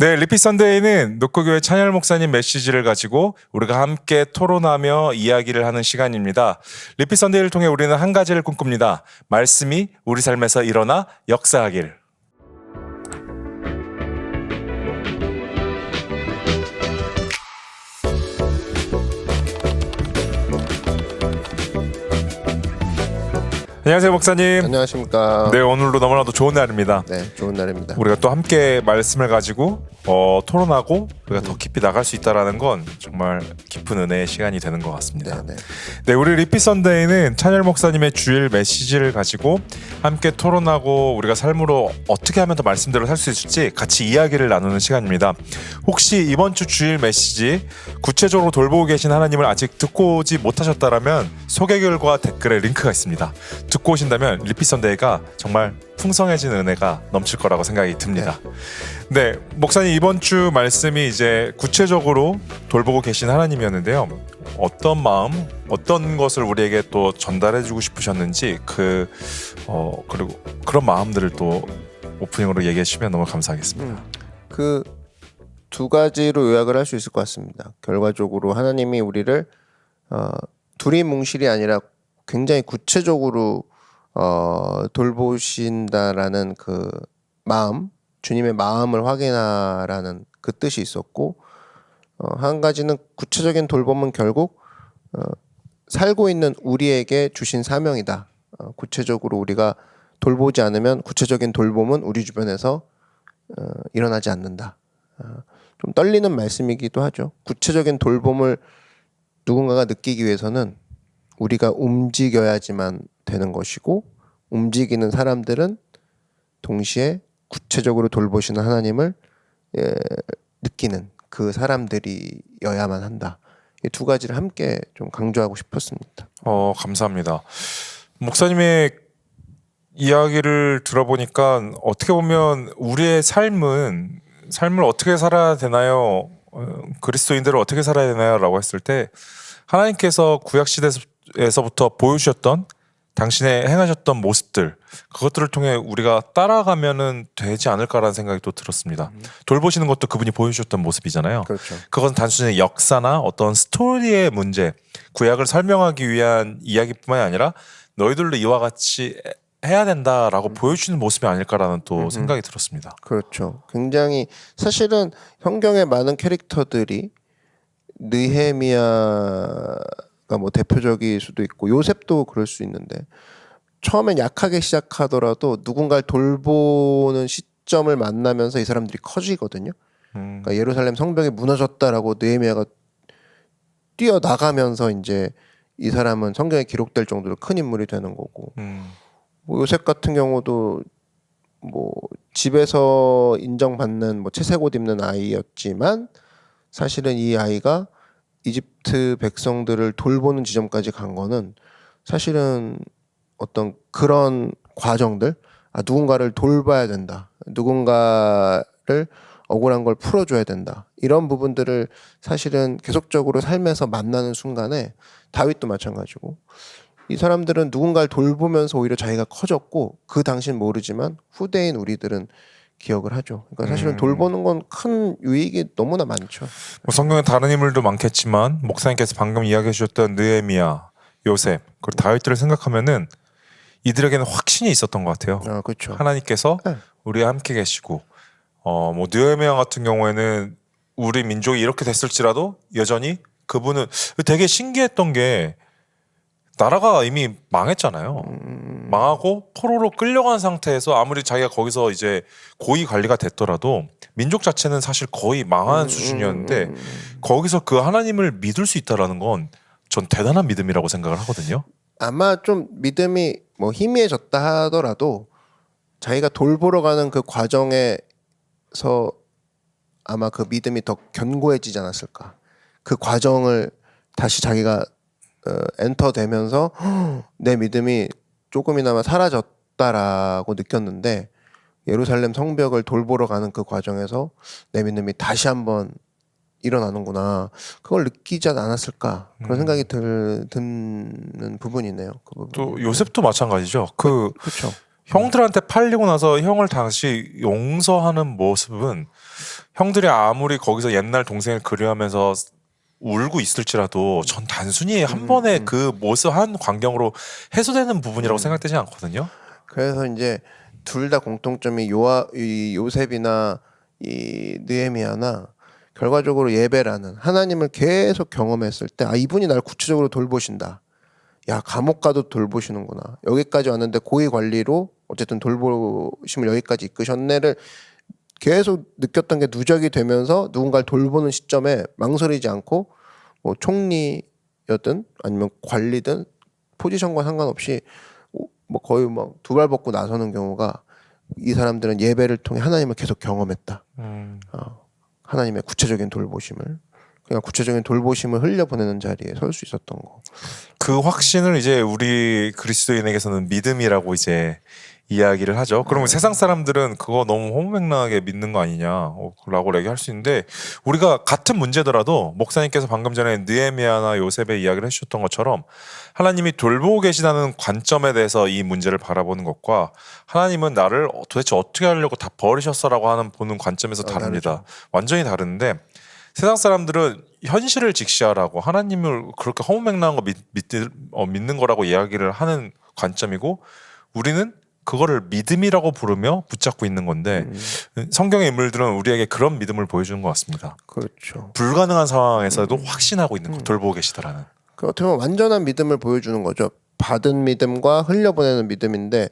네, 리피 선데이는 녹고교회 찬열 목사님 메시지를 가지고 우리가 함께 토론하며 이야기를 하는 시간입니다. 리피 선데이를 통해 우리는 한 가지를 꿈꿉니다. 말씀이 우리 삶에서 일어나 역사하길. 안녕하세요, 목사님. 안녕하십니까. 네, 오늘도 너무나도 좋은 날입니다. 네, 좋은 날입니다. 우리가 또 함께 말씀을 가지고 토론하고 우리가 더 깊이 나갈 수 있다는 건 정말 깊은 은혜의 시간이 되는 것 같습니다. 네. 네, 우리 리피 선데이는 찬열 목사님의 주일 메시지를 가지고 함께 토론하고 우리가 삶으로 어떻게 하면 더 말씀대로 살 수 있을지 같이 이야기를 나누는 시간입니다. 혹시 이번 주 주일 메시지 구체적으로 돌보고 계신 하나님을 아직 듣고 오지 못하셨다라면 소개글과 댓글에 링크가 있습니다. 듣고 오신다면 리피 선데이가 정말 풍성해진 은혜가 넘칠 거라고 생각이 듭니다. 네, 목사님 이번 주 말씀이 이제 구체적으로 돌보고 계신 하나님이었는데요. 어떤 마음, 어떤 것을 우리에게 또 전달해주고 싶으셨는지 그리고 그런 마음들을 또 오프닝으로 얘기해 주시면 너무 감사하겠습니다. 그 두 가지로 요약을 할 수 있을 것 같습니다. 결과적으로 하나님이 우리를 두리뭉실이 아니라 굉장히 구체적으로 돌보신다라는 그 마음, 주님의 마음을 확인하라는 그 뜻이 있었고, 한 가지는 구체적인 돌봄은 결국 살고 있는 우리에게 주신 사명이다. 구체적으로 우리가 돌보지 않으면 구체적인 돌봄은 우리 주변에서 일어나지 않는다. 좀 떨리는 말씀이기도 하죠. 구체적인 돌봄을 누군가가 느끼기 위해서는 우리가 움직여야지만 되는 것이고, 움직이는 사람들은 동시에 구체적으로 돌보시는 하나님을 느끼는 그 사람들이어야만 한다. 이 두 가지를 함께 좀 강조하고 싶었습니다. 감사합니다. 목사님의 이야기를 들어보니까 어떻게 보면 우리의 삶을 어떻게 살아야 되나요? 그리스도인들을 어떻게 살아야 되나요? 라고 했을 때 하나님께서 구약시대에서부터 보여주셨던 당신의 행하셨던 모습들, 그것들을 통해 우리가 따라가면은 되지 않을까라는 생각이 또 들었습니다. 돌보시는 것도 그분이 보여주셨던 모습이잖아요. 그렇죠. 그건 단순히 역사나 어떤 스토리의 문제, 구약을 설명하기 위한 이야기뿐만이 아니라 너희들도 이와 같이 해야 된다라고 보여주는 모습이 아닐까라는 또 생각이 들었습니다. 그렇죠. 굉장히 사실은 성경의 많은 캐릭터들이 느헤미야가 뭐 대표적일 수도 있고 요셉도 그럴 수 있는데 처음엔 약하게 시작하더라도 누군가를 돌보는 시점을 만나면서 이 사람들이 커지거든요. 그러니까 예루살렘 성벽이 무너졌다라고 느헤미야가 뛰어나가면서 이제 이 사람은 성경에 기록될 정도로 큰 인물이 되는 거고 뭐 요셉 같은 경우도 뭐 집에서 인정받는 뭐 채색 옷 입는 아이였지만 사실은 이 아이가 이집트 백성들을 돌보는 지점까지 간 거는 사실은 어떤 그런 과정들, 누군가를 돌봐야 된다, 누군가를 억울한 걸 풀어줘야 된다, 이런 부분들을 사실은 계속적으로 삶에서 만나는 순간에 다윗도 마찬가지고 이 사람들은 누군가를 돌보면서 오히려 자기가 커졌고 그 당시는 모르지만 후대인 우리들은 기억을 하죠. 그러니까 사실은 돌보는 건 큰 유익이 너무나 많죠. 뭐 성경에 다른 인물도 많겠지만 목사님께서 방금 이야기해 주셨던 느헤미야, 요셉, 그리고 다윗들을 생각하면은 이들에게는 확신이 있었던 것 같아요. 그렇죠. 하나님께서 네. 우리와 함께 계시고 뭐 느헤미야 같은 경우에는 우리 민족이 이렇게 됐을지라도 여전히 그분은 되게 신기했던 게 나라가 이미 망했잖아요. 망하고 포로로 끌려간 상태에서 아무리 자기가 거기서 이제 고위 관리가 됐더라도 민족 자체는 사실 거의 망한 수준이었는데 거기서 그 하나님을 믿을 수 있다라는 건 전 대단한 믿음이라고 생각을 하거든요. 아마 좀 믿음이 뭐 희미해졌다 하더라도 자기가 돌보러 가는 그 과정에서 아마 그 믿음이 더 견고해지지 않았을까. 그 과정을 다시 자기가 엔터되면서 내 믿음이 조금이나마 사라졌다라고 느꼈는데 예루살렘 성벽을 돌보러 가는 그 과정에서 내 믿음이 다시 한번 일어나는구나, 그걸 느끼지 않았을까, 그런 생각이 드는 부분이네요. 그 부분. 또 요셉도 마찬가지죠. 그렇죠. 형들한테 팔리고 나서 형을 다시 용서하는 모습은 형들이 아무리 거기서 옛날 동생을 그리워하면서 울고 있을지라도 전 단순히 한 번에 그 모습 한 광경으로 해소되는 부분이라고 생각되지 않거든요. 그래서 이제 둘 다 공통점이 이 요셉이나 이 느헤미야나 결과적으로 예배라는 하나님을 계속 경험했을 때 이분이 날 구체적으로 돌보신다. 야, 감옥 가도 돌보시는구나. 여기까지 왔는데 고위 관리로 어쨌든 돌보심을 여기까지 이끄셨네를 계속 느꼈던 게 누적이 되면서 누군가를 돌보는 시점에 망설이지 않고 뭐 총리여든 아니면 관리든 포지션과 상관없이 뭐 거의 막 두 발 벗고 나서는 경우가 이 사람들은 예배를 통해 하나님을 계속 경험했다. 하나님의 구체적인 돌보심을 그냥 구체적인 돌보심을 흘려보내는 자리에 설 수 있었던 거. 그 확신을 이제 우리 그리스도인에게서는 믿음이라고 이제 이야기를 하죠. 그러면 세상 사람들은 그거 너무 허무맹랑하게 믿는 거 아니냐라고 얘기할 수 있는데 우리가 같은 문제더라도 목사님께서 방금 전에 느헤미야나 요셉의 이야기를 해주셨던 것처럼 하나님이 돌보고 계시다는 관점에 대해서 이 문제를 바라보는 것과 하나님은 나를 도대체 어떻게 하려고 다 버리셨어라고 하는 보는 관점에서 다릅니다. 다르죠. 완전히 다른데 세상 사람들은 현실을 직시하라고 하나님을 그렇게 허무맹랑한 거 믿는 거라고 이야기를 하는 관점이고 우리는 그거를 믿음이라고 부르며 붙잡고 있는 건데 성경의 인물들은 우리에게 그런 믿음을 보여주는 것 같습니다. 그렇죠. 불가능한 상황에서도 확신하고 있는 거, 돌보고 계시다라는. 그 어떻게 보면 완전한 믿음을 보여주는 거죠. 받은 믿음과 흘려보내는 믿음인데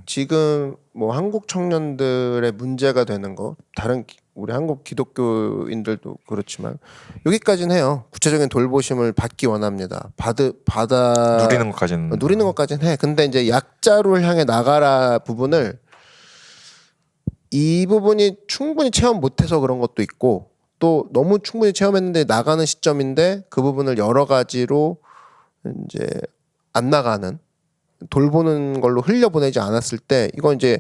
지금 뭐 한국 청년들의 문제가 되는 거 다른 우리 한국 기독교인들도 그렇지만 여기까지는 해요. 구체적인 돌보심을 받기 원합니다. 받아 누리는 것까지는 해. 근데 이제 약자를 향해 나가라 부분을 이 부분이 충분히 체험 못해서 그런 것도 있고 또 너무 충분히 체험했는데 나가는 시점인데 그 부분을 여러 가지로 이제 안 나가는 돌보는 걸로 흘려보내지 않았을 때 이건 이제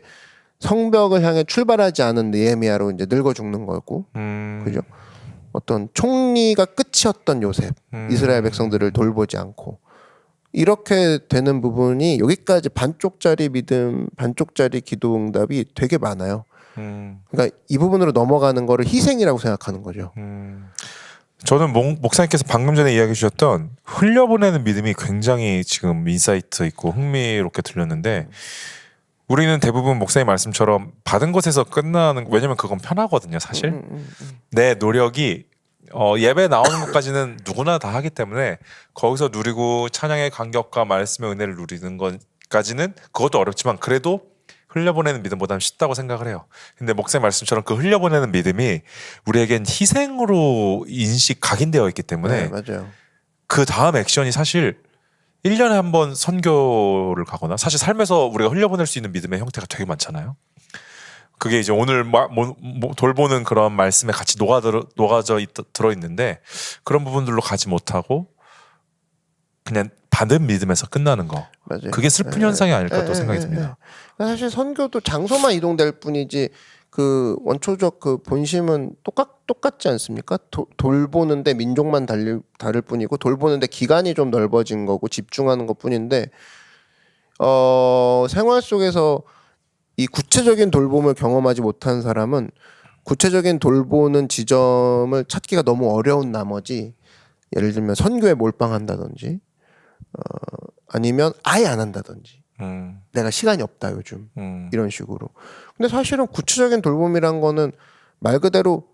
성벽을 향해 출발하지 않은 느헤미야로 이제 늙어 죽는 거고, 그죠? 어떤 총리가 끝이었던 요셉, 이스라엘 백성들을 돌보지 않고 이렇게 되는 부분이 여기까지 반쪽짜리 믿음, 반쪽짜리 기도 응답이 되게 많아요. 그러니까 이 부분으로 넘어가는 거를 희생이라고 생각하는 거죠. 저는 목사님께서 방금 전에 이야기해 주셨던 흘려보내는 믿음이 굉장히 지금 인사이트 있고 흥미롭게 들렸는데 우리는 대부분 목사님 말씀처럼 받은 것에서 끝나는 왜냐면 그건 편하거든요 사실 내 노력이 예배 나오는 것까지는 누구나 다 하기 때문에 거기서 누리고 찬양의 간격과 말씀의 은혜를 누리는 것까지는 그것도 어렵지만 그래도 흘려보내는 믿음보다는 쉽다고 생각을 해요. 근데 목사님 말씀처럼 그 흘려보내는 믿음이 우리에겐 희생으로 각인되어 있기 때문에 네, 맞아요. 그 다음 액션이 사실 1년에 한 번 선교를 가거나 사실 삶에서 우리가 흘려보낼 수 있는 믿음의 형태가 되게 많잖아요. 그게 이제 오늘 돌보는 그런 말씀에 같이 들어있는데 그런 부분들로 가지 못하고 그냥 받은 믿음에서 끝나는 거. 맞아요. 그게 슬픈 현상이 아닐까 또 생각이 듭니다. 사실 선교도 장소만 이동될 뿐이지 그 원초적 그 본심은 똑같지 않습니까? 돌보는데 민족만 다를 뿐이고 돌보는데 기간이 좀 넓어진 거고 집중하는 것 뿐인데 생활 속에서 이 구체적인 돌봄을 경험하지 못한 사람은 구체적인 돌보는 지점을 찾기가 너무 어려운 나머지 예를 들면 선교에 몰빵한다든지 아니면 아예 안 한다든지 내가 시간이 없다 요즘 이런 식으로. 근데 사실은 구체적인 돌봄이란 거는 말 그대로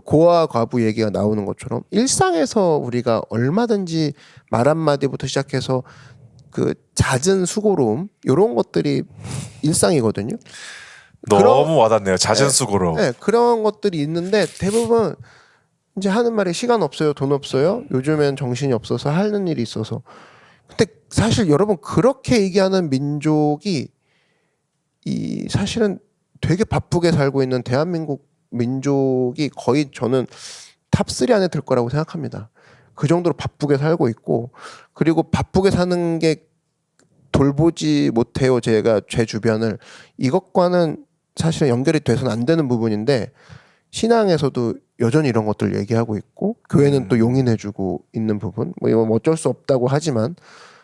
고아 과부 얘기가 나오는 것처럼 일상에서 우리가 얼마든지 말 한마디부터 시작해서 그 잦은 수고로움 이런 것들이 일상이거든요. 너무 와닿네요. 잦은 수고로움. 네, 그런 것들이 있는데 대부분 이제 하는 말이 시간 없어요, 돈 없어요. 요즘엔 정신이 없어서 하는 일이 있어서. 근데 사실 여러분 그렇게 얘기하는 민족이 이 사실은 되게 바쁘게 살고 있는 대한민국 민족이 거의 저는 탑3 안에 들 거라고 생각합니다. 그 정도로 바쁘게 살고 있고 그리고 바쁘게 사는 게 돌보지 못해요. 제 주변을 이것과는 사실은 연결이 돼서는 안 되는 부분인데 신앙에서도 여전히 이런 것들 얘기하고 있고 교회는 또 용인해주고 있는 부분 뭐 이건 어쩔 수 없다고 하지만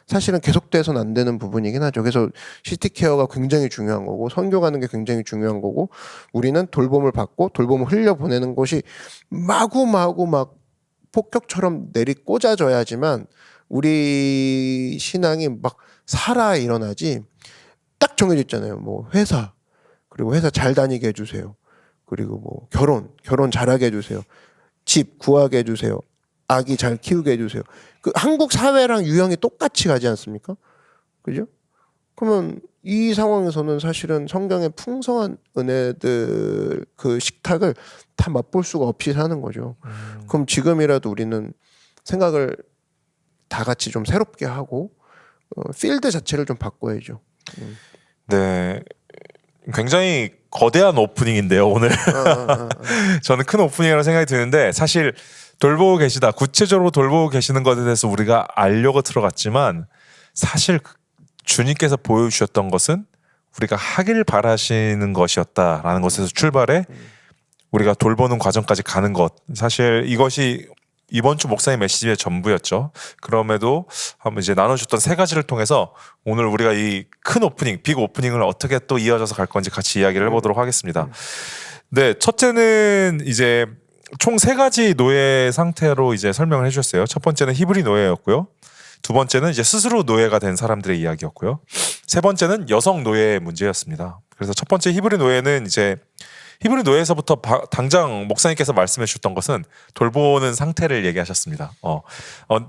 사실은 계속돼서는 안 되는 부분이긴 하죠. 그래서 시티케어가 굉장히 중요한 거고 선교가는 게 굉장히 중요한 거고 우리는 돌봄을 받고 돌봄을 흘려보내는 것이 마구마구 막 폭격처럼 내리꽂아져야지만 우리 신앙이 막 살아 일어나지. 딱 정해져 있잖아요. 뭐 회사, 그리고 회사 잘 다니게 해주세요. 그리고 뭐 결혼 잘하게 해주세요. 집 구하게 해주세요. 아기 잘 키우게 해주세요. 그 한국 사회랑 유형이 똑같이 가지 않습니까? 그죠? 그러면 이 상황에서는 사실은 성경의 풍성한 은혜들 그 식탁을 다 맛볼 수가 없이 사는 거죠. 그럼 지금이라도 우리는 생각을 다 같이 좀 새롭게 하고 필드 자체를 좀 바꿔야죠. 네, 굉장히 거대한 오프닝인데요 오늘. 저는 큰 오프닝이라고 생각이 드는데 사실 돌보고 계시다, 구체적으로 돌보고 계시는 것에 대해서 우리가 알려고 들어갔지만 사실 주님께서 보여주셨던 것은 우리가 하길 바라시는 것이었다라는 것에서 출발해 우리가 돌보는 과정까지 가는 것, 사실 이것이 이번 주 목사님 메시지의 전부였죠. 그럼에도 한번 이제 나눠줬던 세 가지를 통해서 오늘 우리가 이 큰 오프닝, 빅 오프닝을 어떻게 또 이어져서 갈 건지 같이 이야기를 해보도록 하겠습니다. 네, 첫째는 이제 총 세 가지 노예 상태로 이제 설명을 해주셨어요. 첫 번째는 히브리 노예였고요. 두 번째는 이제 스스로 노예가 된 사람들의 이야기였고요. 세 번째는 여성 노예의 문제였습니다. 그래서 첫 번째 히브리 노예는 이제 히브리 노예에서부터 당장 목사님께서 말씀해 주셨던 것은 돌보는 상태를 얘기하셨습니다.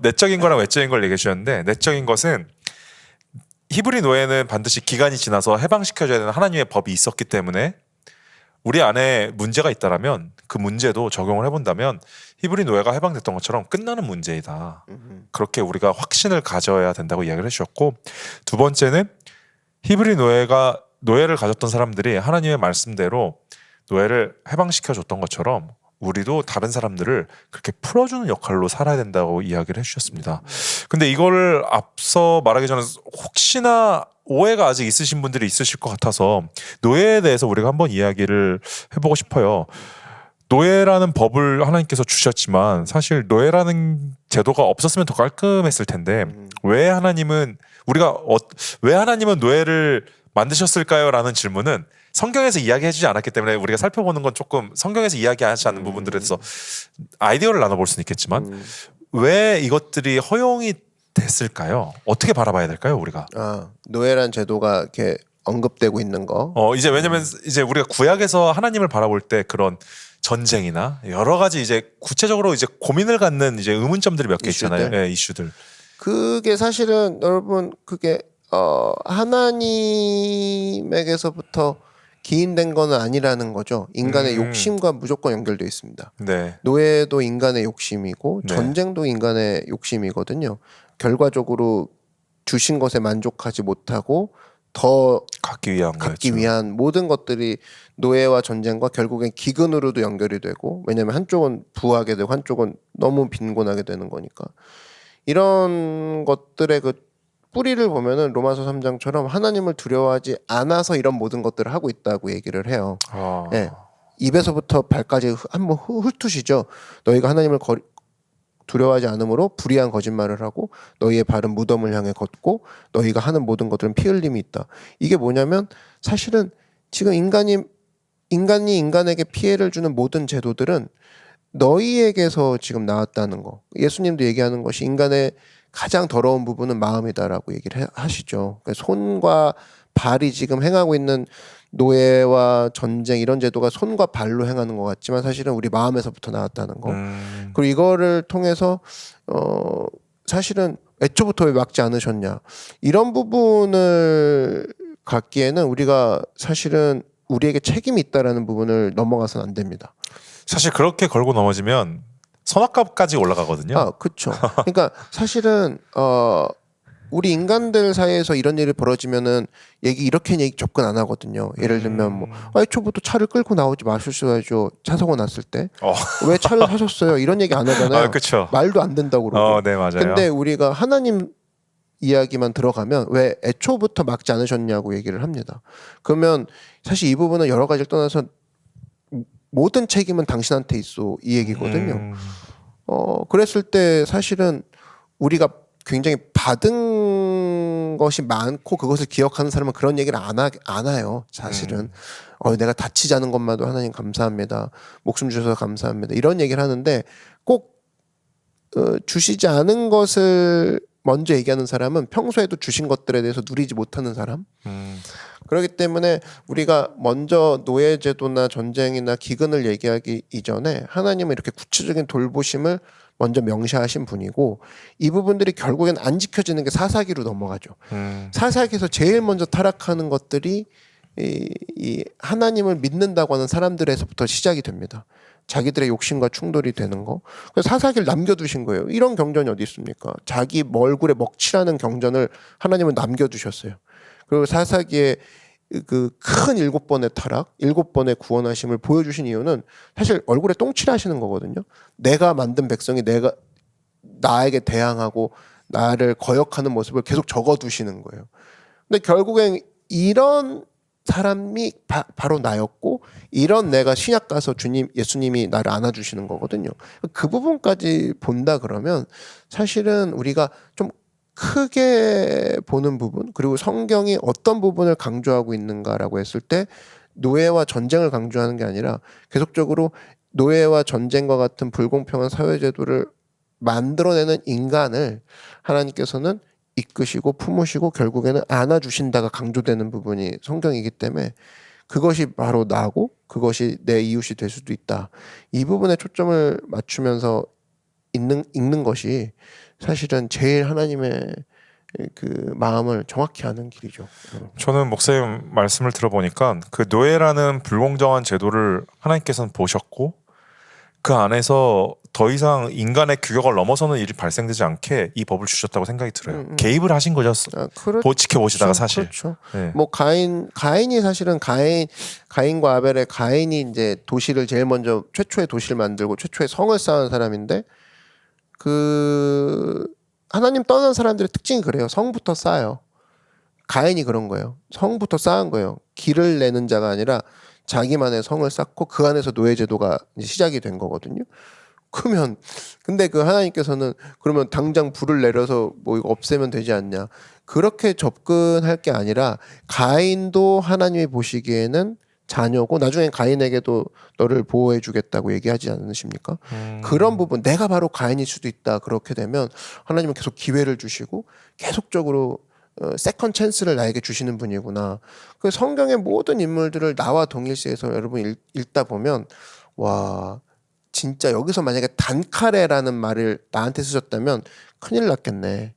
내적인 거랑 외적인 걸 얘기해 주셨는데 내적인 것은 히브리 노예는 반드시 기간이 지나서 해방시켜줘야 되는 하나님의 법이 있었기 때문에 우리 안에 문제가 있다라면 그 문제도 적용을 해본다면 히브리 노예가 해방됐던 것처럼 끝나는 문제이다. 그렇게 우리가 확신을 가져야 된다고 이야기를 해주셨고, 두 번째는 히브리 노예를 가졌던 사람들이 하나님의 말씀대로 노예를 해방시켜줬던 것처럼 우리도 다른 사람들을 그렇게 풀어주는 역할로 살아야 된다고 이야기를 해주셨습니다. 근데 이걸 앞서 말하기 전에 혹시나 오해가 아직 있으신 분들이 있으실 것 같아서 노예에 대해서 우리가 한번 이야기를 해보고 싶어요. 노예라는 법을 하나님께서 주셨지만 사실 노예라는 제도가 없었으면 더 깔끔했을 텐데 왜 하나님은 노예를 만드셨을까요? 라는 질문은 성경에서 이야기해주지 않았기 때문에 우리가 살펴보는 건 조금 성경에서 이야기하지 않는 부분들에 대해서 아이디어를 나눠볼 수는 있겠지만 왜 이것들이 허용이 됐을까요? 어떻게 바라봐야 될까요, 우리가? 노예란 제도가 이렇게 언급되고 있는 거. 이제 왜냐면 이제 우리가 구약에서 하나님을 바라볼 때 그런 전쟁이나 여러 가지 이제 구체적으로 이제 고민을 갖는 이제 의문점들이 몇 개 있잖아요. 네, 이슈들. 그게 사실은 여러분 그게 하나님에게서부터 기인된 건 아니라는 거죠. 인간의 욕심과 무조건 연결되어 있습니다. 네. 노예도 인간의 욕심이고 네. 전쟁도 인간의 욕심이거든요. 결과적으로 주신 것에 만족하지 못하고 더 갖기 위한 모든 것들이 노예와 전쟁과 결국엔 기근으로도 연결이 되고, 왜냐하면 한쪽은 부하게 되고 한쪽은 너무 빈곤하게 되는 거니까. 이런 것들의 그 뿌리를 보면은 로마서 3장처럼 하나님을 두려워하지 않아서 이런 모든 것들을 하고 있다고 얘기를 해요. 네. 입에서부터 발까지 한번 훑으시죠. 너희가 하나님을 두려워하지 않으므로 불의한 거짓말을 하고 너희의 발은 무덤을 향해 걷고 너희가 하는 모든 것들은 피 흘림이 있다. 이게 뭐냐면 사실은 지금 인간이 인간에게 피해를 주는 모든 제도들은 너희에게서 지금 나왔다는 거. 예수님도 얘기하는 것이 인간의 가장 더러운 부분은 마음이다라고 얘기를 하시죠. 그러니까 손과 발이 지금 행하고 있는 노예와 전쟁 이런 제도가 손과 발로 행하는 것 같지만 사실은 우리 마음에서부터 나왔다는 거. 그리고 이거를 통해서 사실은 애초부터 왜 막지 않으셨냐 이런 부분을 갖기에는 우리가 사실은 우리에게 책임이 있다라는 부분을 넘어가서는 안 됩니다. 사실 그렇게 걸고 넘어지면 선악과까지 올라가거든요. 그렇죠. 그러니까 사실은 우리 인간들 사이에서 이런 일이 벌어지면은 이렇게 접근 안 하거든요. 예를 들면 뭐 애초부터 차를 끌고 나오지 마셨어야죠. 차 사고 났을 때 왜 차를 사셨어요? 이런 얘기 안 하잖아요. 그렇죠. 말도 안 된다고 그러고. 네, 맞아요. 근데 우리가 하나님 이야기만 들어가면 왜 애초부터 막지 않으셨냐고 얘기를 합니다. 그러면 사실 이 부분은 여러 가지를 떠나서 모든 책임은 당신한테 있어 이 얘기거든요. 그랬을 때 사실은 우리가 굉장히 받은 당한 것이 많고 그것을 기억하는 사람은 그런 얘기를 안 해요. 사실은 내가 다치지 않은 것만도 하나님 감사합니다. 목숨 주셔서 감사합니다. 이런 얘기를 하는데 꼭 주시지 않은 것을 먼저 얘기하는 사람은 평소에도 주신 것들에 대해서 누리지 못하는 사람. 그렇기 때문에 우리가 먼저 노예제도나 전쟁이나 기근을 얘기하기 이전에 하나님은 이렇게 구체적인 돌보심을 먼저 명시하신 분이고 이 부분들이 결국엔 안 지켜지는 게 사사기로 넘어가죠. 사사기에서 제일 먼저 타락하는 것들이 이 하나님을 믿는다고 하는 사람들에서부터 시작이 됩니다. 자기들의 욕심과 충돌이 되는 거. 그래서 사사기를 남겨두신 거예요. 이런 경전이 어디 있습니까? 자기 얼굴에 먹칠하는 경전을 하나님은 남겨두셨어요. 그리고 사사기에 그 큰 7번의 타락, 7번의 구원하심을 보여주신 이유는 사실 얼굴에 똥칠하시는 거거든요. 내가 만든 백성이 나에게 대항하고 나를 거역하는 모습을 계속 적어두시는 거예요. 근데 결국엔 이런 사람이 바로 나였고 이런 내가 신약 가서 예수님이 나를 안아주시는 거거든요. 그 부분까지 본다 그러면 사실은 우리가 좀 크게 보는 부분 그리고 성경이 어떤 부분을 강조하고 있는가라고 했을 때 노예와 전쟁을 강조하는 게 아니라 계속적으로 노예와 전쟁과 같은 불공평한 사회제도를 만들어내는 인간을 하나님께서는 이끄시고 품으시고 결국에는 안아주신다가 강조되는 부분이 성경이기 때문에 그것이 바로 나고 그것이 내 이웃이 될 수도 있다. 이 부분에 초점을 맞추면서 읽는 것이 사실은 제일 하나님의 그 마음을 정확히 아는 길이죠. 저는 목사님 말씀을 들어보니까 그 노예라는 불공정한 제도를 하나님께서는 보셨고 그 안에서 더 이상 인간의 규격을 넘어서는 일이 발생되지 않게 이 법을 주셨다고 생각이 들어요. 개입을 하신 거죠. 지켜보시다가 사실. 그렇죠. 네. 뭐 가인이 사실은 가인과 아벨의 가인이 이제 도시를 제일 먼저 최초의 도시를 만들고 최초의 성을 쌓은 사람인데 그 하나님 떠난 사람들의 특징이 그래요. 성부터 쌓아요. 가인이 그런 거예요. 성부터 쌓은 거예요. 길을 내는 자가 아니라 자기만의 성을 쌓고 그 안에서 노예제도가 시작이 된 거거든요. 그러면 근데 그 하나님께서는 그러면 당장 불을 내려서 뭐 이거 없애면 되지 않냐. 그렇게 접근할 게 아니라 가인도 하나님이 보시기에는 자녀고 나중에 가인에게도 너를 보호해 주겠다고 얘기하지 않으십니까? 그런 부분 내가 바로 가인일 수도 있다. 그렇게 되면 하나님은 계속 기회를 주시고 계속적으로 세컨 찬스를 나에게 주시는 분이구나. 그 성경의 모든 인물들을 나와 동일시해서 여러분 읽다 보면 와 진짜 여기서 만약에 단카레라는 말을 나한테 쓰셨다면 큰일 났겠네.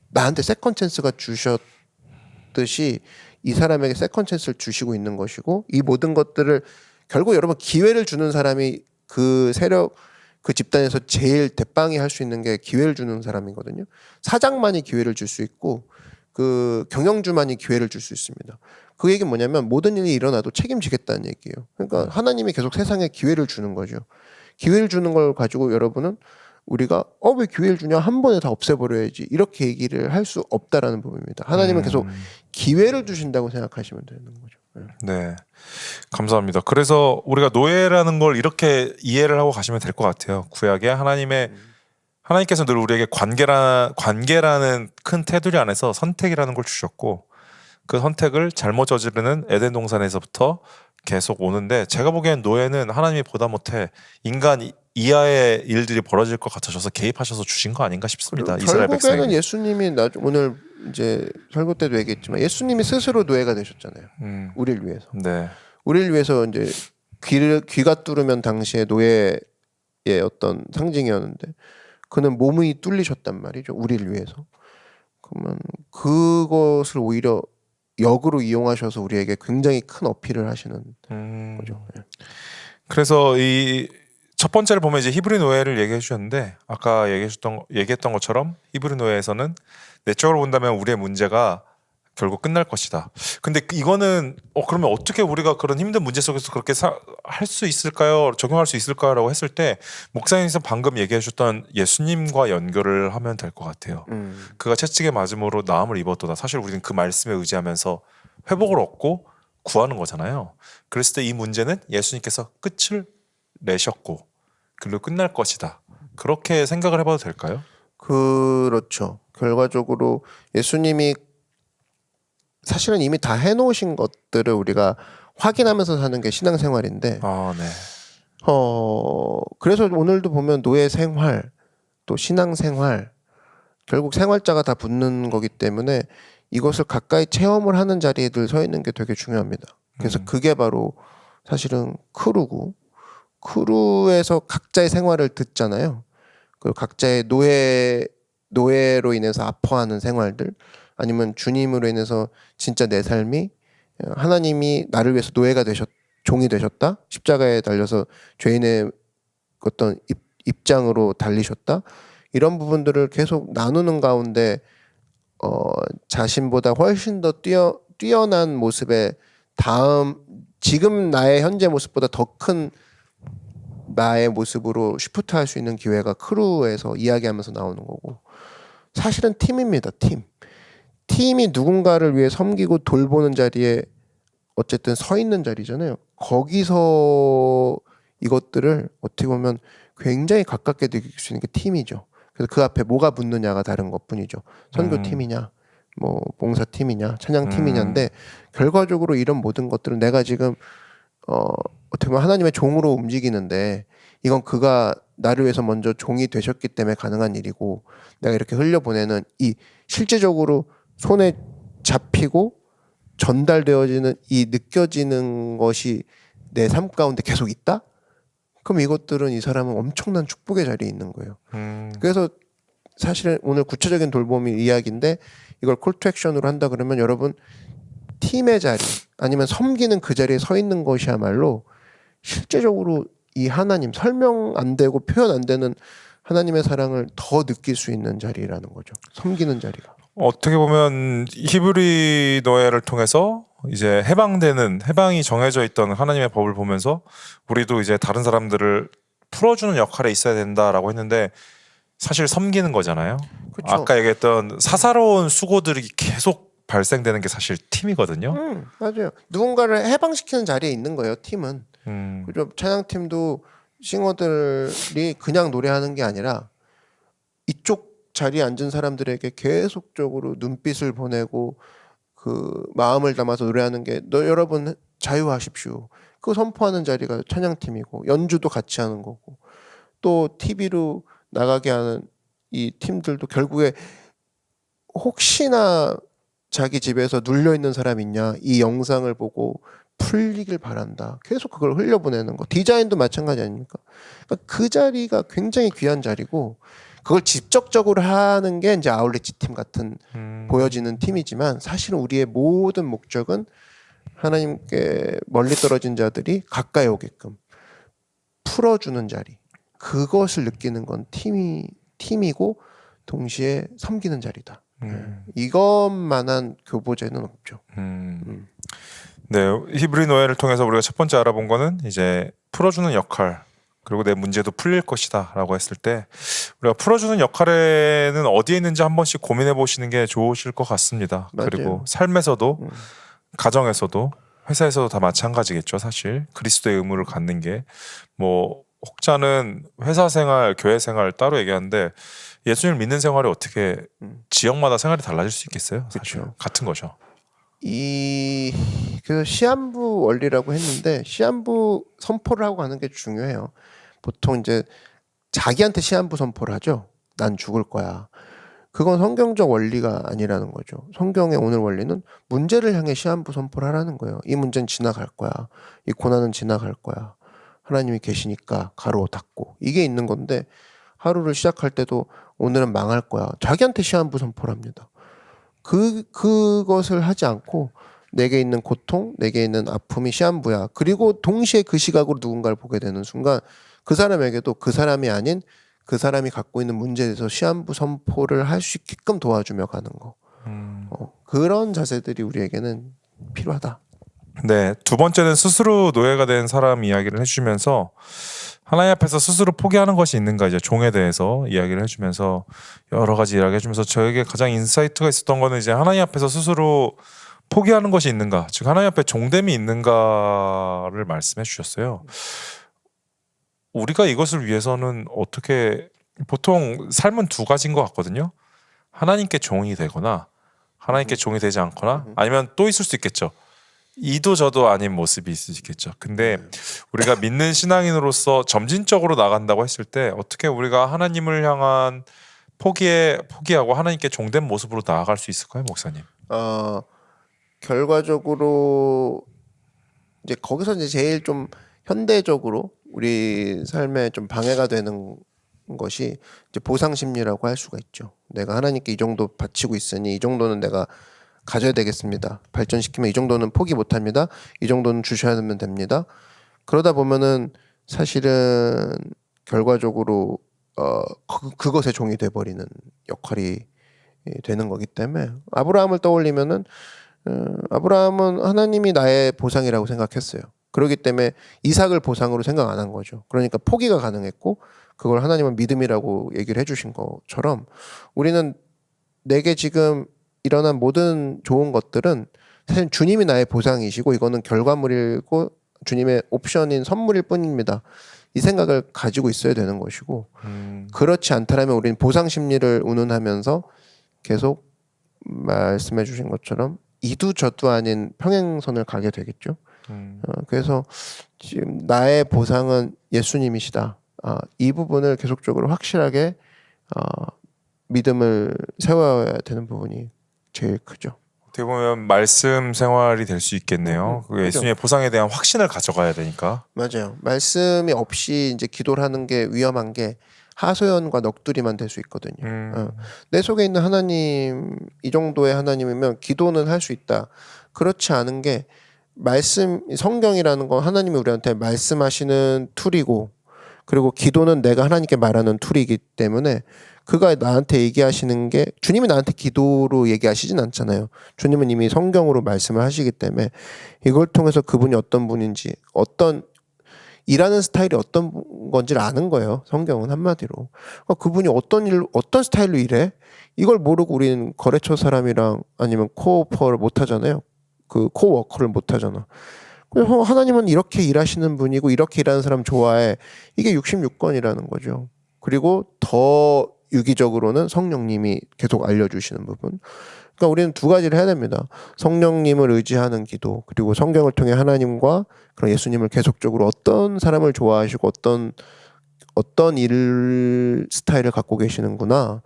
나한테 세컨 찬스가 주셨듯이 이 사람에게 세컨 찬스를 주시고 있는 것이고 이 모든 것들을 결국 여러분 기회를 주는 사람이 그 세력 그 집단에서 제일 대빵이 할 수 있는 게 기회를 주는 사람이거든요. 사장만이 기회를 줄 수 있고 그 경영주만이 기회를 줄 수 있습니다. 그 얘기는 뭐냐면 모든 일이 일어나도 책임지겠다는 얘기예요. 그러니까 하나님이 계속 세상에 기회를 주는 거죠. 기회를 주는 걸 가지고 여러분은 우리가 왜 기회를 주냐 한 번에 다 없애버려야지 이렇게 얘기를 할 수 없다라는 부분입니다. 하나님은 계속 기회를 주신다고 생각하시면 되는 거죠. 네, 감사합니다. 그래서 우리가 노예라는 걸 이렇게 이해를 하고 가시면 될 것 같아요. 구약에 하나님께서 늘 우리에게 관계라는 큰 테두리 안에서 선택이라는 걸 주셨고 그 선택을 잘못 저지르는 에덴 동산에서부터 계속 오는데 제가 보기엔 노예는 하나님이 보다 못해 인간 이하의 일들이 벌어질 것 같으셔서 개입하셔서 주신 거 아닌가 싶습니다. 이스라엘 백성에게. 결국에는 예수님이 오늘 이제 설교 때도 얘기했지만 예수님이 스스로 노예가 되셨잖아요. 우리를 위해서. 네. 우리를 위해서 이제 귀가 뚫으면 당시에 노예의 어떤 상징이었는데 그는 몸이 뚫리셨단 말이죠. 우리를 위해서. 그러면 그것을 오히려 역으로 이용하셔서 우리에게 굉장히 큰 어필을 하시는 거죠. 그래서 이 첫 번째를 보면 이제 히브리 노예를 얘기해 주셨는데 아까 얘기했던 것처럼 히브리 노예에서는 내적으로 본다면 우리의 문제가 결국 끝날 것이다. 근데 이거는 그러면 어떻게 우리가 그런 힘든 문제 속에서 그렇게 할 수 있을까요? 적용할 수 있을까라고 했을 때 목사님께서 방금 얘기해 주셨던 예수님과 연결을 하면 될 것 같아요. 그가 채찍에 맞음으로 나음을 입었도다. 사실 우리는 그 말씀에 의지하면서 회복을 얻고 구하는 거잖아요. 그랬을 때 이 문제는 예수님께서 끝을 내셨고 그리고 끝날 것이다. 그렇게 생각을 해봐도 될까요? 그렇죠. 결과적으로 예수님이 사실은 이미 다 해놓으신 것들을 우리가 확인하면서 사는 게 신앙생활인데 네. 그래서 오늘도 보면 노예 생활 또 신앙생활 결국 생활자가 다 붙는 거기 때문에 이것을 가까이 체험을 하는 자리에 늘 서 있는 게 되게 중요합니다. 그래서 그게 바로 사실은 크루고 크루에서 각자의 생활을 듣잖아요. 그 각자의 노예로 인해서 아파하는 생활들 아니면 주님으로 인해서 진짜 내 삶이 하나님이 나를 위해서 노예가 종이 되셨다. 십자가에 달려서 죄인의 어떤 입장으로 달리셨다. 이런 부분들을 계속 나누는 가운데 자신보다 훨씬 더 뛰어난 모습의 지금 나의 현재 모습보다 더 큰 나의 모습으로 시프트할 수 있는 기회가 크루에서 이야기하면서 나오는 거고 사실은 팀입니다. 팀이 누군가를 위해 섬기고 돌보는 자리에 어쨌든 서 있는 자리잖아요. 거기서 이것들을 어떻게 보면 굉장히 가깝게 느낄 수 있는 게 팀이죠. 그래서 그 앞에 뭐가 붙느냐가 다른 것뿐이죠. 선교팀이냐 뭐 봉사팀이냐 찬양팀이냐인데 결과적으로 이런 모든 것들은 내가 지금 어떻게 보면 하나님의 종으로 움직이는데 이건 그가 나를 위해서 먼저 종이 되셨기 때문에 가능한 일이고 내가 이렇게 흘려보내는 이 실제적으로 손에 잡히고 전달되어지는 이 느껴지는 것이 내 삶 가운데 계속 있다? 그럼 이것들은 이 사람은 엄청난 축복의 자리에 있는 거예요. 그래서 사실은 오늘 구체적인 돌봄이 이야기인데 이걸 콜투 액션으로 한다 그러면 여러분 팀의 자리 아니면 섬기는 그 자리에 서 있는 것이야말로 실제적으로 이 하나님 설명 안 되고 표현 안 되는 하나님의 사랑을 더 느낄 수 있는 자리라는 거죠. 섬기는 자리가. 어떻게 보면 히브리 노예를 통해서 이제 해방이 정해져 있던 하나님의 법을 보면서 우리도 이제 다른 사람들을 풀어주는 역할에 있어야 된다라고 했는데 사실 섬기는 거잖아요. 그쵸. 아까 얘기했던 사사로운 수고들이 계속 발생되는 게 사실 팀이거든요. 맞아요. 누군가를 해방시키는 자리에 있는 거예요. 팀은. 그죠? 찬양팀도 싱어들이 그냥 노래하는 게 아니라 이쪽 자리에 앉은 사람들에게 계속적으로 눈빛을 보내고 그 마음을 담아서 노래하는 게 여러분 자유하십시오. 그거 선포하는 자리가 찬양팀이고 연주도 같이 하는 거고 또 TV로 나가게 하는 이 팀들도 결국에 혹시나 자기 집에서 눌려있는 사람 있냐 이 영상을 보고 풀리길 바란다. 계속 그걸 흘려보내는 거. 디자인도 마찬가지 아닙니까? 그러니까 그 자리가 굉장히 귀한 자리고 그걸 직접적으로 하는 게 이제 아울렛지 팀 같은 보여지는 팀이지만 사실은 우리의 모든 목적은 하나님께 멀리 떨어진 자들이 가까이 오게끔 풀어주는 자리. 그것을 느끼는 건 팀이고 동시에 섬기는 자리다. 이것만한 교보제는 없죠. 네, 히브리 노예를 통해서 우리가 첫 번째 알아본 거는 이제 풀어주는 역할 그리고 내 문제도 풀릴 것이다라고 했을 때 우리가 풀어주는 역할에는 어디에 있는지 한 번씩 고민해 보시는 게 좋으실 것 같습니다. 맞아요. 그리고 삶에서도 가정에서도 회사에서도 다 마찬가지겠죠. 사실 그리스도의 의무를 갖는 게 뭐 혹자는 회사 생활, 교회 생활 따로 얘기하는데 예수님을 믿는 생활이 어떻게 지역마다 생활이 달라질 수 있겠어요? 사실 그쵸. 같은 거죠. 그래서 시한부 원리라고 했는데 시한부 선포를 하고 가는 게 중요해요. 보통 이제 자기한테 시한부 선포를 하죠. 난 죽을 거야. 그건 성경적 원리가 아니라는 거죠. 성경의 오늘 원리는 문제를 향해 시한부 선포를 하라는 거예요. 이 문제는 지나갈 거야. 이 고난은 지나갈 거야. 하나님이 계시니까 가로 닫고 이게 있는 건데 하루를 시작할 때도 오늘은 망할 거야. 자기한테 시한부 선포를 합니다. 그것을 하지 않고 내게 있는 고통, 내게 있는 아픔이 시한부야. 그리고 동시에 그 시각으로 누군가를 보게 되는 순간 그 사람에게도 그 사람이 아닌 그 사람이 갖고 있는 문제에 대해서 시한부 선포를 할 수 있게끔 도와주며 가는 거. 그런 자세들이 우리에게는 필요하다. 네, 두 번째는 스스로 노예가 된 사람 이야기를 해주면서 하나님 앞에서 스스로 포기하는 것이 있는가 이제 종에 대해서 이야기를 해주면서 여러 가지 이야기 해주면서 저에게 가장 인사이트가 있었던 거는 이제 하나님 앞에서 스스로 포기하는 것이 있는가 즉 하나님 앞에 종됨이 있는가를 말씀해 주셨어요. 우리가 이것을 위해서는 어떻게 보통 삶은 두 가지인 것 같거든요. 하나님께 종이 되거나 하나님께 종이 되지 않거나 아니면 또 있을 수 있겠죠. 이도 저도 아닌 모습이 있을 수 있겠죠. 근데 우리가 믿는 신앙인으로서 점진적으로 나간다고 했을 때 어떻게 우리가 하나님을 향한 포기하고 하나님께 종된 모습으로 나아갈 수 있을까요, 목사님? 결과적으로 이제 거기서 이제 제일 좀 현대적으로 우리 삶에 좀 방해가 되는 것이 이제 보상 심리라고 할 수가 있죠. 내가 하나님께 이 정도 바치고 있으니 이 정도는 내가 가져야 되겠습니다. 발전시키면 이 정도는 포기 못합니다. 이 정도는 주셔야 하면 됩니다. 그러다 보면은 사실은 결과적으로 그것의 종이 돼버리는 역할이 되는 거기 때문에 아브라함을 떠올리면은 아브라함은 하나님이 나의 보상이라고 생각했어요. 그렇기 때문에 이삭을 보상으로 생각 안 한 거죠. 그러니까 포기가 가능했고 그걸 하나님은 믿음이라고 얘기를 해주신 것처럼 우리는 내게 지금 일어난 모든 좋은 것들은 사실 주님이 나의 보상이시고 이거는 결과물이고 주님의 옵션인 선물일 뿐입니다. 이 생각을 가지고 있어야 되는 것이고 그렇지 않다면 우리는 보상 심리를 운운하면서 계속 말씀해 주신 것처럼 이도 저도 아닌 평행선을 가게 되겠죠. 그래서 지금 나의 보상은 예수님이시다. 이 부분을 계속적으로 확실하게 믿음을 세워야 되는 부분이 제일 크죠. 어떻게 보면 말씀 생활이 될 수 있겠네요. 그 예수님의 보상에 대한 확신을 가져가야 되니까. 맞아요. 말씀이 없이 이제 기도를 하는 게 위험한 게 하소연과 넋두리만 될 수 있거든요. 내 속에 있는 하나님 이 정도의 하나님이면 기도는 할 수 있다. 그렇지 않은 게 말씀 성경이라는 건 하나님이 우리한테 말씀하시는 툴이고 그리고 기도는 내가 하나님께 말하는 툴이기 때문에 그가 나한테 얘기하시는 게 주님이 나한테 기도로 얘기하시진 않잖아요. 주님은 이미 성경으로 말씀을 하시기 때문에 이걸 통해서 그분이 어떤 분인지 어떤 일하는 스타일이 어떤 건지를 아는 거예요. 성경은 한마디로. 그러니까 그분이 어떤 스타일로 일해? 이걸 모르고 우리는 거래처 사람이랑 아니면 코오퍼를 못 하잖아요. 그 코워커를 못 하잖아. 그래서 하나님은 이렇게 일하시는 분이고 이렇게 일하는 사람 좋아해. 이게 66권이라는 거죠. 그리고 더 유기적으로는 성령님이 계속 알려주시는 부분. 그러니까 우리는 두 가지를 해야 됩니다. 성령님을 의지하는 기도, 그리고 성경을 통해 하나님과 그런 예수님을 계속적으로 어떤 사람을 좋아하시고 어떤 일 스타일을 갖고 계시는구나.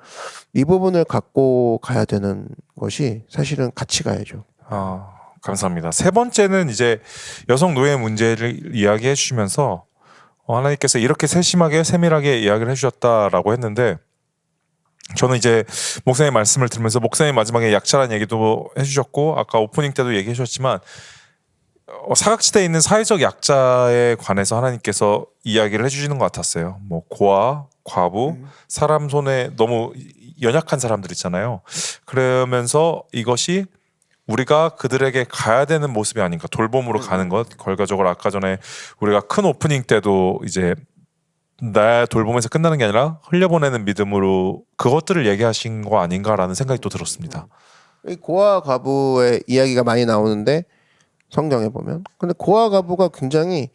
이 부분을 갖고 가야 되는 것이 사실은 같이 가야죠. 감사합니다. 세 번째는 이제 여성 노예 문제를 이야기해 주시면서 하나님께서 이렇게 세심하게 세밀하게 이야기를 해주셨다라고 했는데 저는 이제 목사님 말씀을 들으면서 목사님 마지막에 약자란 얘기도 해주셨고 아까 오프닝 때도 얘기해 주셨지만 사각지대에 있는 사회적 약자에 관해서 하나님께서 이야기를 해주시는 것 같았어요. 뭐 고아, 과부, 사람 손에 너무 연약한 사람들 있잖아요. 그러면서 이것이 우리가 그들에게 가야 되는 모습이 아닌가, 돌봄으로 가는 것. 결과적으로 아까 전에 우리가 큰 오프닝 때도 이제 나 돌봄에서 끝나는 게 아니라 흘려보내는 믿음으로 그것들을 얘기하신 거 아닌가라는 생각이 또 들었습니다. 이 고아 과부의 이야기가 많이 나오는데 성경에 보면 근데 고아 과부가 굉장히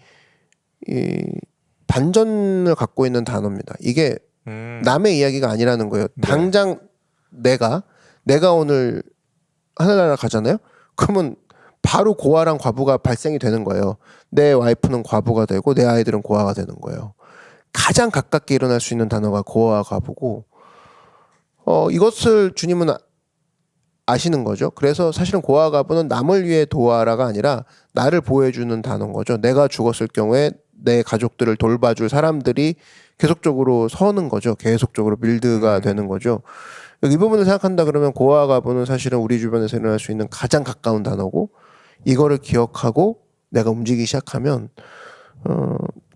이 반전을 갖고 있는 단어입니다. 이게 남의 이야기가 아니라는 거예요. 네. 당장 내가 오늘 하늘나라 가잖아요. 그러면 바로 고아랑 과부가 발생이 되는 거예요. 내 와이프는 과부가 되고 내 아이들은 고아가 되는 거예요. 가장 가깝게 일어날 수 있는 단어가 고아와 과부고 이것을 주님은 아시는 거죠. 그래서 사실은 고아와 과부는 남을 위해 도와라가 아니라 나를 보호해주는 단어인 거죠. 내가 죽었을 경우에 내 가족들을 돌봐줄 사람들이 계속적으로 서는 거죠. 계속적으로 빌드가 되는 거죠. 이 부분을 생각한다 그러면 고아와 과부는 사실은 우리 주변에서 일어날 수 있는 가장 가까운 단어고 이거를 기억하고 내가 움직이기 시작하면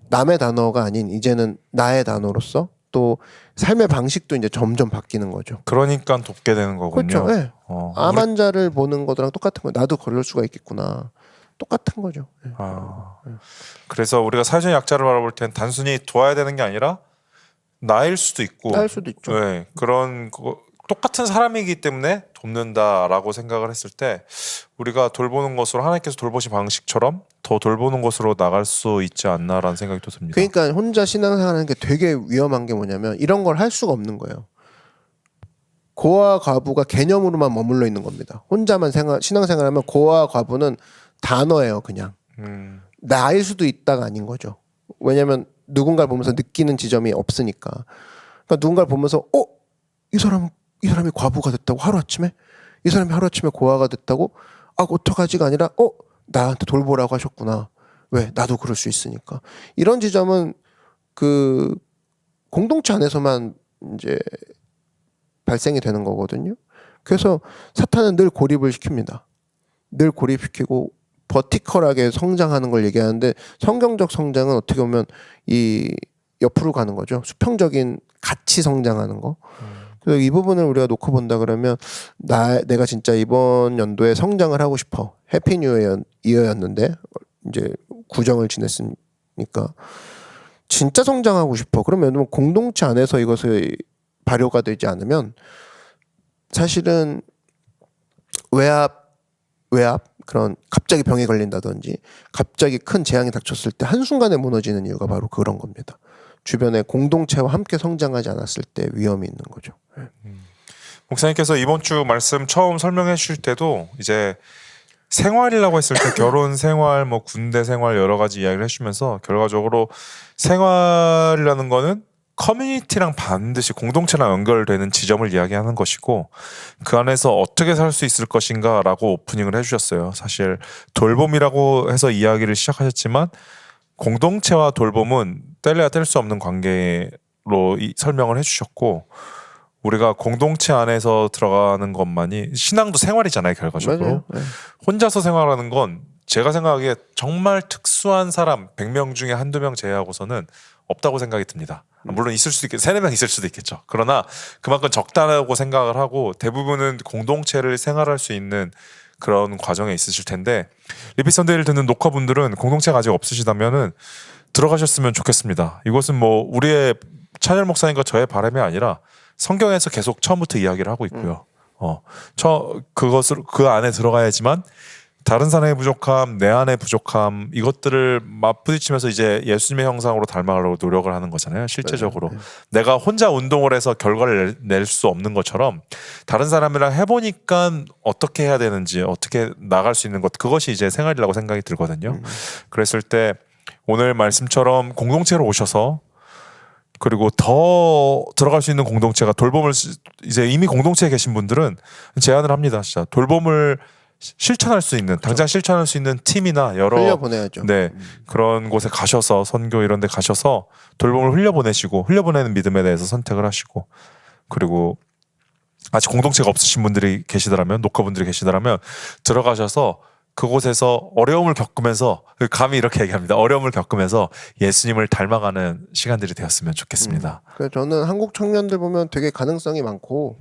남의 단어가 아닌 이제는 나의 단어로서 또 삶의 방식도 이제 점점 바뀌는 거죠. 그러니까 돕게 되는 거군요. 그렇죠. 네. 암 환자를 보는 거랑 똑같은 거예요. 나도 그럴 수가 있겠구나. 똑같은 거죠. 네. 그래서 우리가 사회적 약자를 바라볼 땐 단순히 도와야 되는 게 아니라 나일 수도 있고 나일 수도 있죠. 네, 그런 똑같은 사람이기 때문에 돕는다라고 생각을 했을 때 우리가 돌보는 것으로 하나님께서 돌보신 방식처럼 더 돌보는 것으로 나갈 수 있지 않나라는 생각이 또 듭니다. 그러니까 혼자 신앙생활하는 게 되게 위험한 게 뭐냐면 이런 걸 할 수가 없는 거예요. 고아 과부가 개념으로만 머물러 있는 겁니다. 혼자만 신앙생활하면 고아 과부는 단어예요, 그냥. 나일 수도 있다가 아닌 거죠. 왜냐하면 누군가를 보면서 느끼는 지점이 없으니까. 그러니까 누군가를 보면서 이 사람이 과부가 됐다고 하루아침에 이 사람이 하루아침에 고아가 됐다고 어떡하지가 아니라 나한테 돌보라고 하셨구나. 왜? 나도 그럴 수 있으니까. 이런 지점은 그 공동체 안에서만 이제 발생이 되는 거거든요. 그래서 사탄은 늘 고립을 시킵니다. 늘 고립시키고 버티컬하게 성장하는 걸 얘기하는데 성경적 성장은 어떻게 보면 이 옆으로 가는 거죠. 수평적인 같이 성장하는 거. 그래서 이 부분을 우리가 놓고 본다 그러면 내가 진짜 이번 연도에 성장을 하고 싶어. 해피 뉴 이어였는데 이제 구정을 지냈으니까 진짜 성장하고 싶어. 그러면 공동체 안에서 이것을 발효가 되지 않으면 사실은 외압 그런 갑자기 병에 걸린다든지 갑자기 큰 재앙이 닥쳤을 때 한순간에 무너지는 이유가 바로 그런 겁니다. 주변의 공동체와 함께 성장하지 않았을 때 위험이 있는 거죠. 목사님께서 이번 주 말씀 처음 설명해 주실 때도 이제 생활이라고 했을 때 결혼 생활, 뭐 군대 생활 여러 가지 이야기를 해주면서 결과적으로 생활이라는 거는 커뮤니티랑 반드시 공동체랑 연결되는 지점을 이야기하는 것이고 그 안에서 어떻게 살 수 있을 것인가라고 오프닝을 해주셨어요. 사실 돌봄이라고 해서 이야기를 시작하셨지만 공동체와 돌봄은 뗄래야 뗄 수 없는 관계로 설명을 해주셨고 우리가 공동체 안에서 들어가는 것만이 신앙도 생활이잖아요. 결과적으로. 네. 혼자서 생활하는 건 제가 생각하기에 정말 특수한 사람 100명 중에 한두 명 제외하고서는 없다고 생각이 듭니다. 물론 있을 수도 있겠죠. 3-4명 있을 수도 있겠죠. 그러나 그만큼 적다라고 생각을 하고 대부분은 공동체를 생활할 수 있는 그런 과정에 있으실 텐데 리피 선데이를 듣는 녹화분들은 공동체가 아직 없으시다면은 들어가셨으면 좋겠습니다. 이것은 뭐 우리의 찬열 목사님과 저의 바람이 아니라 성경에서 계속 처음부터 이야기를 하고 있고요. 그것을 그 안에 들어가야지만 다른 사람의 부족함, 내 안의 부족함 이것들을 맞부딪히면서 이제 예수님의 형상으로 닮아가려고 노력을 하는 거잖아요. 실제적으로 내가 혼자 운동을 해서 결과를 낼 수 없는 것처럼 다른 사람이랑 해보니까 어떻게 해야 되는지 어떻게 나갈 수 있는 것 그것이 이제 생활이라고 생각이 들거든요. 그랬을 때 오늘 말씀처럼 공동체로 오셔서 그리고 더 들어갈 수 있는 공동체가 돌봄을 이제 이미 공동체에 계신 분들은 제안을 합니다. 진짜 돌봄을 실천할 수 있는 당장 실천할 수 있는 팀이나 여러 흘려보내야죠. 그런 곳에 가셔서 선교 이런 데 가셔서 돌봄을 흘려보내시고 흘려보내는 믿음에 대해서 선택을 하시고 그리고 아직 공동체가 없으신 분들이 계시더라면 녹화분들이 계시더라면 들어가셔서 그곳에서 어려움을 겪으면서 감히 이렇게 얘기합니다. 어려움을 겪으면서 예수님을 닮아가는 시간들이 되었으면 좋겠습니다. 그래서 저는 한국 청년들 보면 되게 가능성이 많고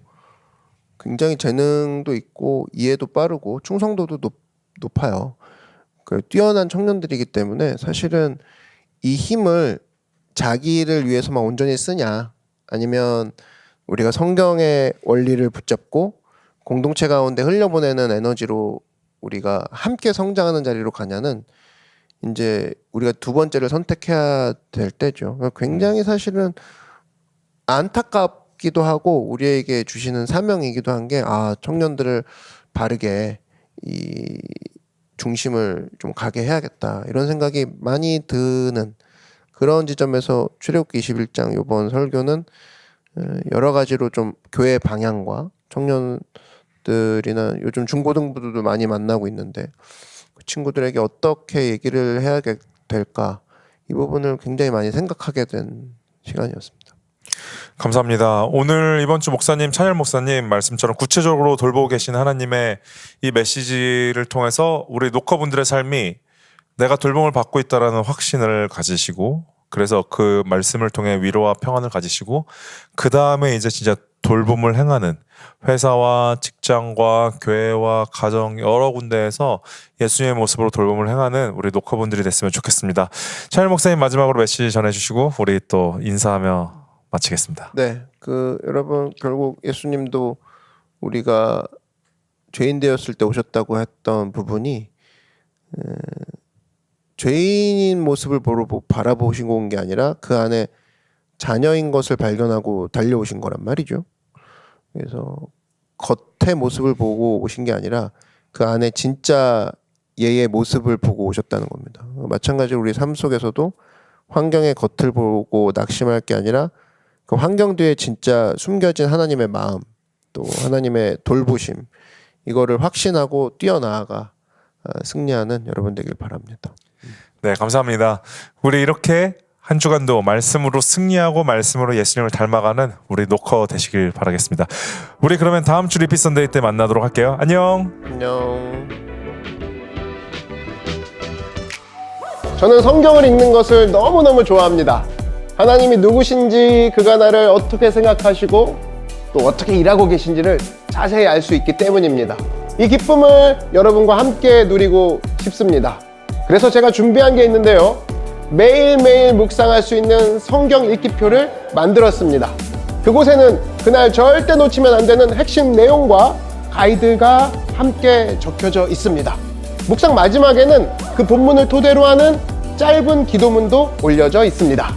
굉장히 재능도 있고 이해도 빠르고 충성도도 높아요. 그 뛰어난 청년들이기 때문에 사실은 이 힘을 자기를 위해서만 온전히 쓰냐 아니면 우리가 성경의 원리를 붙잡고 공동체 가운데 흘려보내는 에너지로 우리가 함께 성장하는 자리로 가냐는 이제 우리가 두 번째를 선택해야 될 때죠. 굉장히 사실은 안타깝기도 하고 우리에게 주시는 사명이기도 한 게 청년들을 바르게 이 중심을 좀 가게 해야겠다 이런 생각이 많이 드는 그런 지점에서 출애굽기 21장 이번 설교는 여러 가지로 좀 교회 방향과 청년들이나 요즘 중고등부들도 많이 만나고 있는데 그 친구들에게 어떻게 얘기를 해야 될까 이 부분을 굉장히 많이 생각하게 된 시간이었습니다. 감사합니다. 오늘 이번 주 목사님 찬열 목사님 말씀처럼 구체적으로 돌보고 계신 하나님의 이 메시지를 통해서 우리 녹화분들의 삶이 내가 돌봄을 받고 있다라는 확신을 가지시고 그래서 그 말씀을 통해 위로와 평안을 가지시고 그 다음에 이제 진짜 돌봄을 행하는 회사와 직장과 교회와 가정 여러 군데에서 예수님의 모습으로 돌봄을 행하는 우리 녹화분들이 됐으면 좋겠습니다. 찬열 목사님 마지막으로 메시지 전해주시고 우리 또 인사하며 마치겠습니다. 네, 여러분 결국 예수님도 우리가 죄인 되었을 때 오셨다고 했던 부분이 죄인인 모습을 바라보시고 온 게 아니라 그 안에 자녀인 것을 발견하고 달려오신 거란 말이죠. 그래서 겉의 모습을 보고 오신 게 아니라 그 안에 진짜 얘의 모습을 보고 오셨다는 겁니다. 마찬가지로 우리 삶 속에서도 환경의 겉을 보고 낙심할 게 아니라 그 환경 뒤에 진짜 숨겨진 하나님의 마음, 또 하나님의 돌보심, 이거를 확신하고 뛰어나아가 승리하는 여러분 되길 바랍니다. 네, 감사합니다. 우리 이렇게 한 주간도 말씀으로 승리하고 말씀으로 예수님을 닮아가는 우리 노커 되시길 바라겠습니다. 우리 그러면 다음 주 리피 선데이 때 만나도록 할게요. 안녕. 안녕. 저는 성경을 읽는 것을 너무너무 좋아합니다. 하나님이 누구신지, 그가 나를 어떻게 생각하시고 또 어떻게 일하고 계신지를 자세히 알 수 있기 때문입니다. 이 기쁨을 여러분과 함께 누리고 싶습니다. 그래서 제가 준비한 게 있는데요. 매일매일 묵상할 수 있는 성경 읽기표를 만들었습니다. 그곳에는 그날 절대 놓치면 안 되는 핵심 내용과 가이드가 함께 적혀져 있습니다. 묵상 마지막에는 그 본문을 토대로 하는 짧은 기도문도 올려져 있습니다.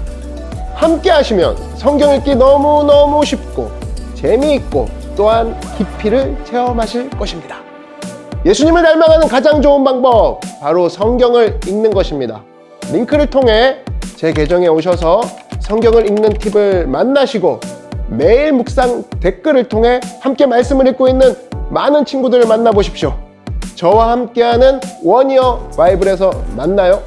함께 하시면 성경 읽기 너무너무 쉽고 재미있고 또한 깊이를 체험하실 것입니다. 예수님을 닮아가는 가장 좋은 방법, 바로 성경을 읽는 것입니다. 링크를 통해 제 계정에 오셔서 성경을 읽는 팁을 만나시고 매일 묵상 댓글을 통해 함께 말씀을 읽고 있는 많은 친구들을 만나보십시오. 저와 함께하는 원이어 바이블에서 만나요.